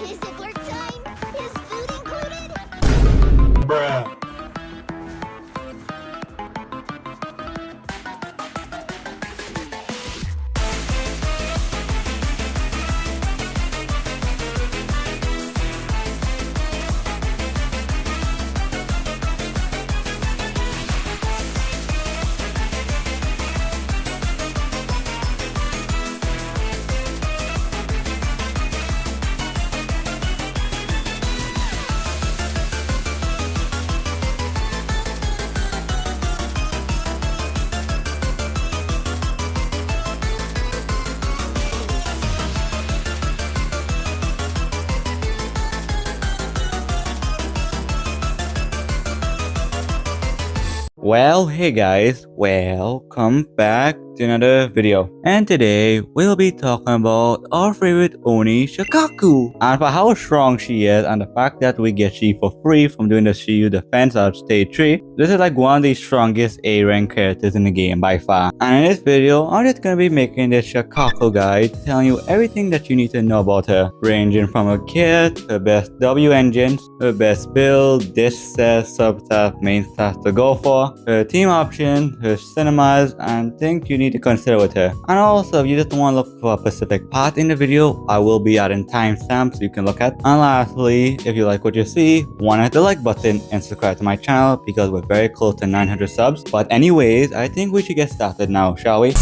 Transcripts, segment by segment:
Is it work time? Is food included? Bruh. Well, hey guys, welcome back to another video. And today we'll be talking about our favorite Oni, Soukaku, and for how strong she is and the fact that we get she for free from doing the Shiyu defense at stage 3. This is like one of the strongest A rank characters in the game by far. And in this video, I'm just gonna be making this Soukaku guide, telling you everything that you need to know about her, ranging from her kit, her best W engines, her best build, dish set, sub-stat, main stats to go for, her team option, her cinemas, and things you need to consider with her. And also, if you just want to look for a specific part in the video, I will be adding timestamps so you can look at. And lastly, if you like what you see, hit the like button and subscribe to my channel because we're very close to 900 subs. But anyways, I think we should get started now, shall we?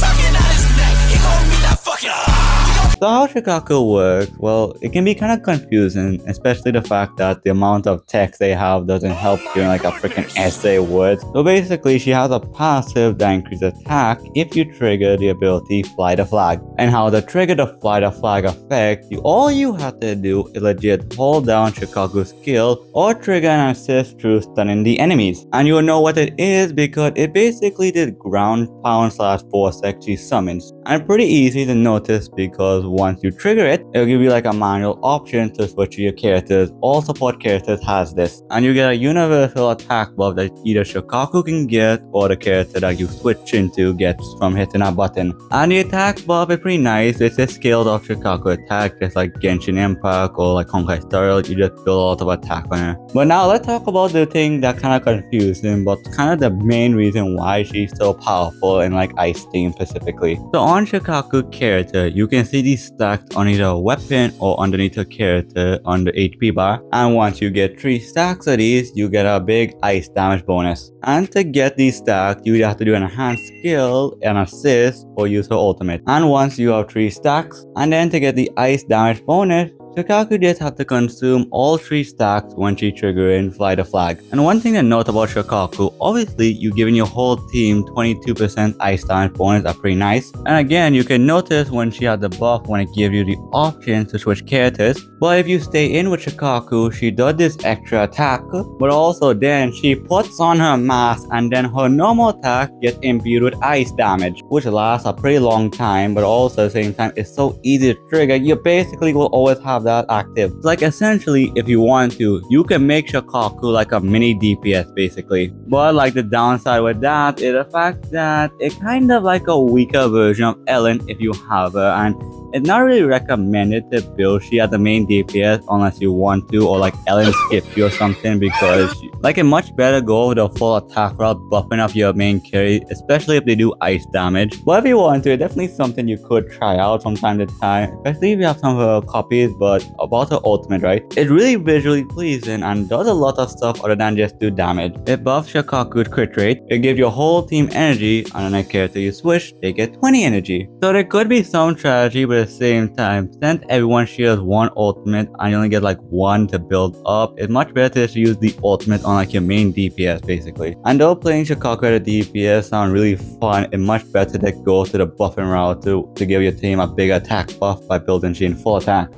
So how Soukaku works, well, it can be kind of confusing, especially the fact that the amount of text they have doesn't help during like a freaking essay word. So basically, she has a passive that increases attack if you trigger the ability Fly the Flag. And how to trigger the Fly the Flag effect, all you have to do is legit hold down Soukaku's skill or trigger an assist through stunning the enemies. And you'll know what it is because it basically did ground pound / force XG summons. And pretty easy to notice because once you trigger it, it'll give you like a manual option to switch to your characters. All support characters has this. And you get a universal attack buff that either Soukaku can get or the character that you switch into gets from hitting a button. And the attack buff is pretty nice. It's a scaled off Soukaku attack just like Genshin Impact or like Honkai Star Rail. You just build a lot of attack on her. But now let's talk about the thing that kind of confusing but kind of the main reason why she's so powerful in like Ice Team specifically. So on Soukaku character, you can see these stacked on either a weapon or underneath a character on the HP bar, and once you get 3 stacks of these, you get a big ice damage bonus. And to get these stacked, you have to do an enhanced skill, an assist, or use her ultimate. And once you have 3 stacks, and then to get the ice damage bonus, Soukaku just have to consume all 3 stacks when she triggering Fly the Flag. And one thing to note about Soukaku, obviously you giving your whole team 22% ice damage bonus are pretty nice. And again, you can notice when she had the buff when it gives you the option to switch characters. But if you stay in with Soukaku, she does this extra attack, but also then she puts on her mask and then her normal attack gets imbued with ice damage, which lasts a pretty long time, but also at the same time it's so easy to trigger. You basically will always have that active. Like essentially, if you want to, you can make Soukaku like a mini DPS basically. But like the downside with that is the fact that it's kind of like a weaker version of Ellen if you have her, and it's not really recommended to build she as the main DPS unless you want to, or like Ellen skip you or something, because like it much better go with the full attack route, buffing up your main carry, especially if they do ice damage. But if you want to, it's definitely something you could try out from time to time, especially if you have some of her copies. But about her ultimate, right? It's really visually pleasing and does a lot of stuff other than just do damage. It buffs Soukaku's crit rate, it gives your whole team energy, and on a character you switch, they get 20 energy. So there could be some strategy, but at the same time, since everyone shares one ultimate and you only get like 1 to build up, it's much better to just use the ultimate on like your main DPS basically. And though playing Soukaku at a DPS sounds really fun, it's much better to go to the buffing route to give your team a big attack buff by building she in full attack.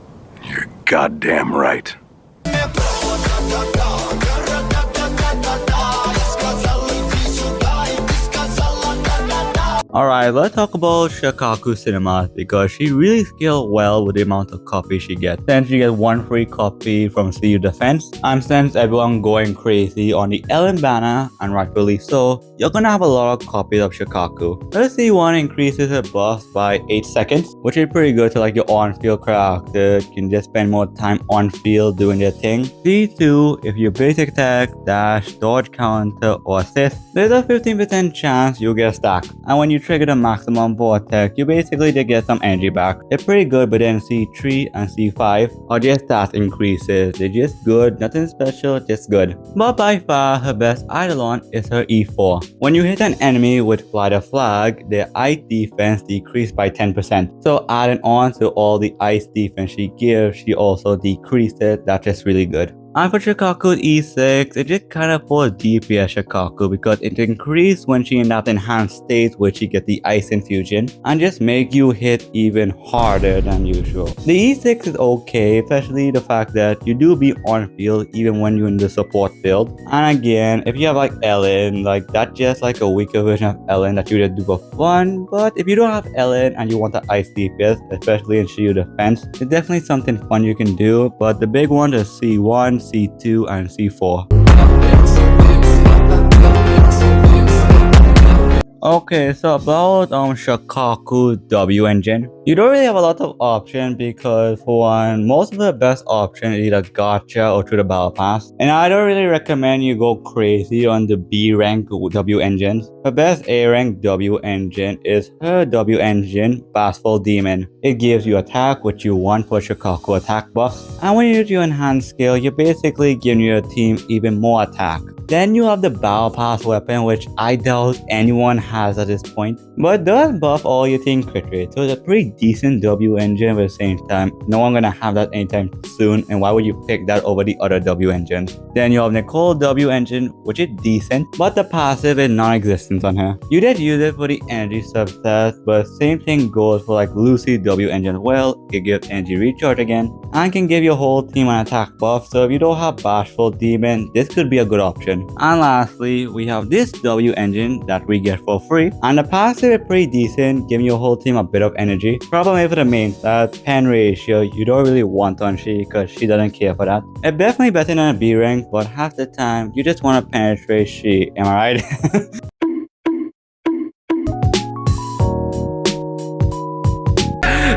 You're goddamn right. Alright, let's talk about Soukaku Cinemas because she really scaled well with the amount of copies she gets. Since you get one free copy from CU Defense, and since everyone going crazy on the Ellen banner, and rightfully so, you're gonna have a lot of copies of Soukaku. Her C1 increases her buff by 8 seconds, which is pretty good to like your on-field character can just spend more time on-field doing their thing. C2, if you basic attack, dash, dodge counter, or assist, there's a 15% chance you'll get a stack. And when you trigger the maximum vortex, you basically just get some energy back. They're pretty good, but then C3 and C5 are just stats increases. They're just good, nothing special, just good. But by far, her best Eidolon is her E4. When you hit an enemy with Fly the Flag, their ice defense decreased by 10%. So adding on to all the ice defense she gives, she also decreases. That's just really good. And for Soukaku E6, it just kind of for DPS Soukaku because it increased when she in that enhanced state where she get the ice infusion and just make you hit even harder than usual. The E6 is okay, especially the fact that you do be on field even when you're in the support build. And again, if you have like Ellen, like that's just like a weaker version of Ellen that you just do for fun. But if you don't have Ellen and you want the ice DPS, especially in Shield Defense, it's definitely something fun you can do. But the big one is C1, C2 and C4. Okay, so about Soukaku W engine. You don't really have a lot of options because for one, most of the best options is either gacha or through the battle pass. And I don't really recommend you go crazy on the B rank W engines. Her best A rank W engine is her W engine, Bashful Demon. It gives you attack which you want for Soukaku attack buff. And when you use your enhanced skill, you're basically giving your team even more attack. Then you have the battle pass weapon, which I doubt anyone has at this point, but does buff all your team crit rate, so it's a pretty decent W engine at the same time. No one gonna have that anytime soon, and why would you pick that over the other W engines? Then you have Nicole W engine, which is decent, but the passive is non-existent on her. You did use it for the energy substats, but same thing goes for like Lucy W engine as well. It gives energy recharge again, and can give your whole team an attack buff, so if you don't have Bashful Demon, this could be a good option. And lastly, we have this W engine that we get for free, and the passive is pretty decent, giving your whole team a bit of energy. Problem is for the main stat, pen ratio, you don't really want on she because she doesn't care for that. It's definitely better than a B rank, but half the time you just want to penetrate she, am I right?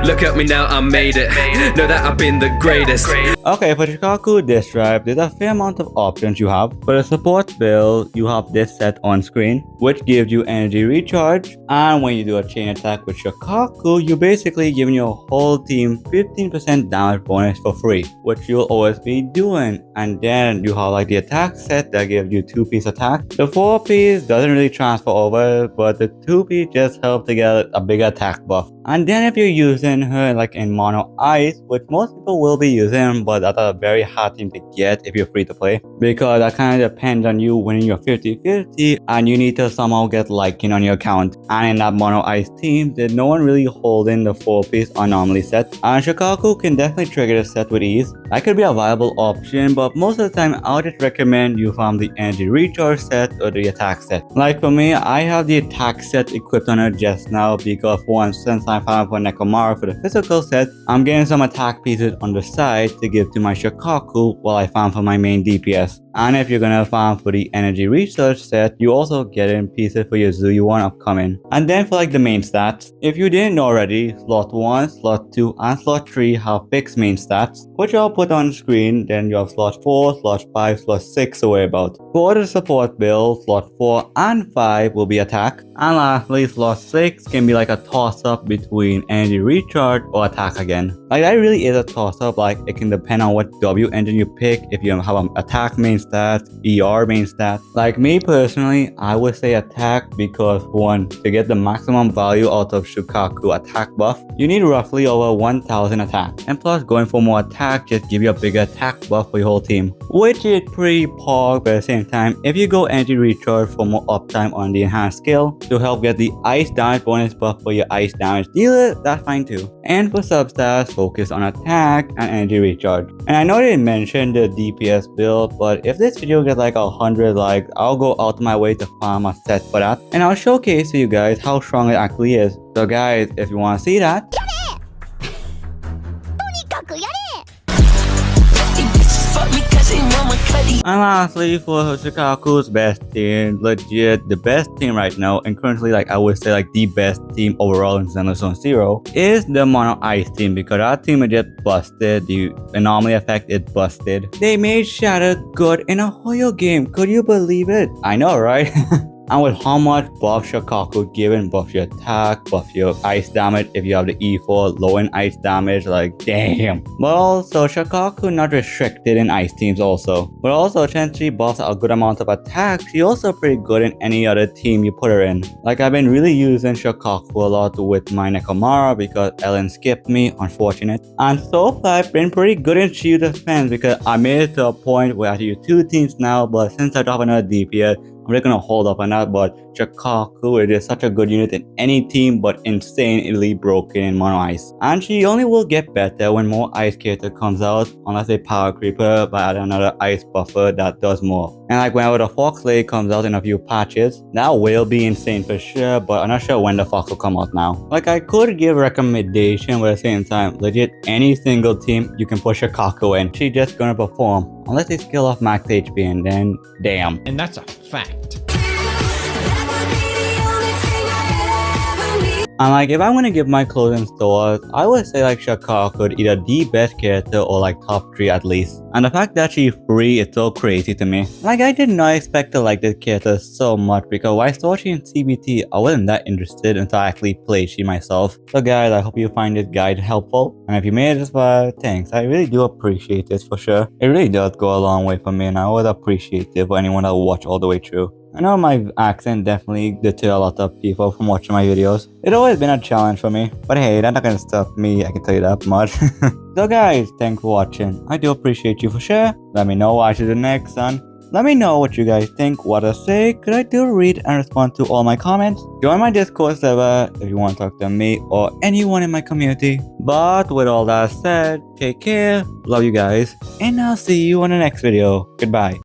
Look at me now, I made it. Know that I've been the greatest. Okay, for Soukaku Disk Drive, there's a fair amount of options you have. For the support build, you have this set on screen, which gives you energy recharge. And when you do a chain attack with Soukaku, you're basically giving your whole team 15% damage bonus for free, which you'll always be doing. And then you have like the attack set that gives you 2-piece attack. The 4-piece doesn't really transfer over, but the 2-piece just helps to get a bigger attack buff. And then if you're using her like in mono ice, which most people will be using, but that's a very hard thing to get if you're free to play, because that kind of depends on you winning your 50-50 and you need to somehow get liking on your account. And in that mono ice team, there's no one really holding the 4-piece anomaly set, and Soukaku can definitely trigger the set with ease. That could be a viable option, but most of the time I'll just recommend you farm the energy recharge set or the attack set. Like for me, I have the attack set equipped on her just now because for one, since I found for Nekomaru for the physical set, I'm getting some attack pieces on the side to give to my Soukaku while I farm for my main DPS. And if you're gonna farm for the energy research set, you also get in pieces for your Zuyuan upcoming. And then for like the main stats, if you didn't know already, slot 1, slot 2 and slot 3 have fixed main stats, which I'll put on screen. Then you have slot 4, slot 5, slot 6 to worry about. For the support build, slot 4 and 5 will be attack. And lastly, slot 6 can be like a toss up between energy recharge or attack again. Like that really is a toss up, like it can depend on what W engine you pick. If you have an attack main stat, ER main stat. Like me personally, I would say attack because one, to get the maximum value out of Soukaku attack buff, you need roughly over 1000 attack. And plus going for more attack just give you a bigger attack buff for your whole team, which is pretty pog, but at the same time, if you go energy recharge for more uptime on the enhanced skill to help get the ice damage bonus buff for your ice damage dealer, that's fine too. And for substats, focus on attack and energy recharge. And I know they mentioned the DPS build, but if if this video gets like 100 likes, I'll go out of my way to farm a set for that, and I'll showcase to you guys how strong it actually is. So guys, if you want to see that, とにかくやれ and lastly, for Soukaku's best team, legit the best team right now, and currently like I would say like the best team overall in Zenless Zone Zero, is the Mono Ice team, because that team is just busted. The anomaly effect is busted. They made Shatter good in a Hoyo game. Could you believe it? I know, right? And with how much buff Soukaku given, buff your attack, buff your ice damage if you have the E4, low in ice damage, like damn. But also Soukaku not restricted in ice teams also. But also since she buffs a good amount of attack, she also pretty good in any other team you put her in. Like I've been really using Soukaku a lot with my Nekomara because Ellen skipped me, unfortunate. And so far I've been pretty good in shield defense because I made it to a point where I use 2 teams now, but since I drop another DPS, I'm really gonna hold up on that. But Soukaku is just such a good unit in any team, but insanely broken in Mono Ice. And she only will get better when more ice character comes out, unless they power creeper by adding another ice buffer that does more. And like whenever the Fox Lady comes out in a few patches, that will be insane for sure, but I'm not sure when the Fox will come out now. Like I could give recommendation, but at the same time, legit any single team you can push Soukaku in, she's just gonna perform. Unless they skill off max HP, and then damn. And that's a fact. And like if I'm gonna give my closing thoughts, I would say like Soukaku either the best character or like top 3 at least. And the fact that she's free is so crazy to me. Like I did not expect to like this character so much, because when I saw she in CBT, I wasn't that interested until I actually played she myself. So guys, I hope you find this guide helpful. And if you made it this far, thanks. I really do appreciate this for sure. It really does go a long way for me, and I would appreciate it for anyone that will watch all the way through. I know my accent definitely deter a lot of people from watching my videos. It's always been a challenge for me, but hey, that's not gonna stop me, I can tell you that much. So guys, thanks for watching. I do appreciate you for sure. Let me know what I should do next, and let me know what you guys think, what I say, because I do read and respond to all my comments. Join my Discord server if you want to talk to me or anyone in my community. But with all that said, take care, love you guys, and I'll see you on the next video. Goodbye.